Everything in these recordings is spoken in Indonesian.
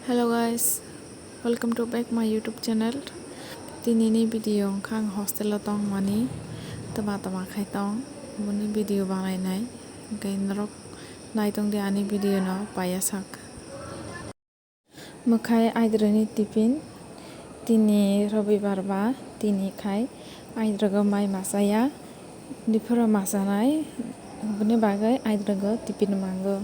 Hello guys, welcome to back my YouTube channel. Tinini video khang hostel tong mani tama khai tong buni video bangai nai gain rok nai tong de ani video no paya sak mukhai aidroni tiffin tini robibar ba tini khai aidrogo mai masaya dipura masanai buni bagai aidrogo tiffin mango.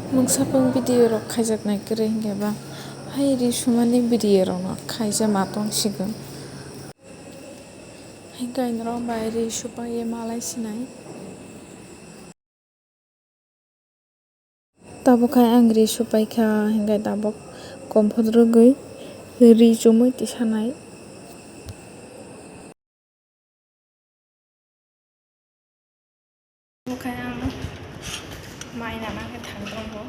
Mungsapung video rok khaijaknai kre hingeba hai ri sumani video rok no khaija matong sigon hingkai rok bai ri supaye malai sinai tabokai ang ri supai kha hingkai tabok kompot rugui ri chumui tisanai tabokai ang mai nana ke thangtongo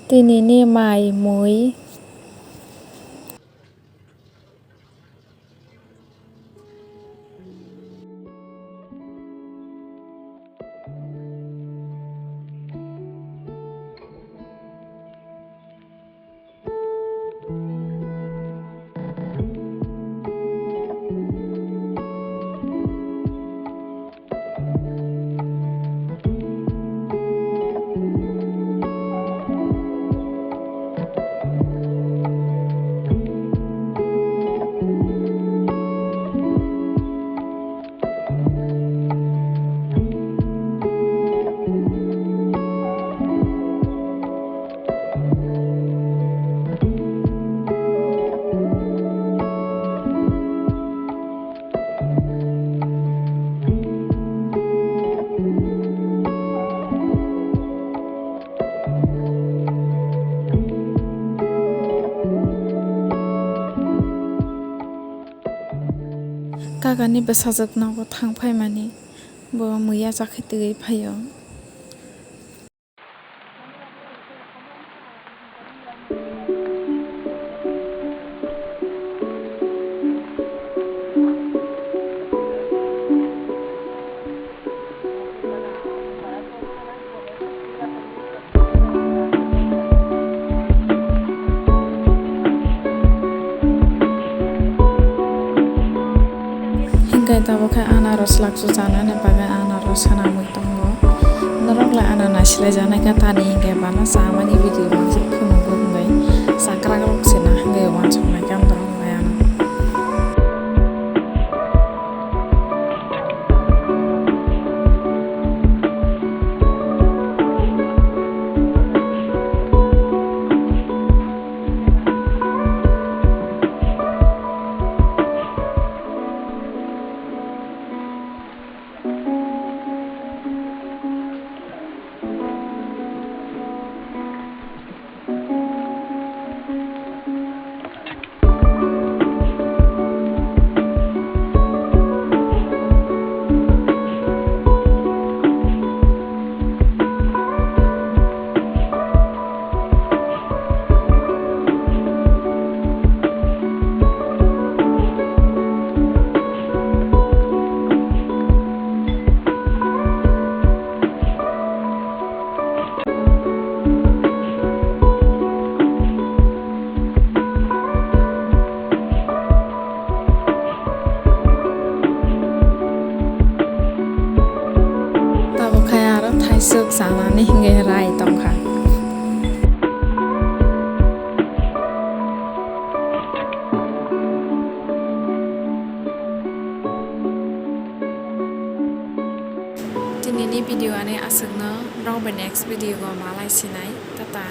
tinini mai mui kagani besajak nago thangpai mani bo muya jakhitui phaio. Hingkai tabokai anaros laksu janani bagai anaros hanamui tongo norokla ananas silai ka tani hingkai bana samani video mansi phunukgo hingkai sakrak rok sina hingkai wansuknai kam dorong bayana. Taisuk sanani hinggai rai tongkha. Tinini video ane asukno rong next video go malai sinai tata.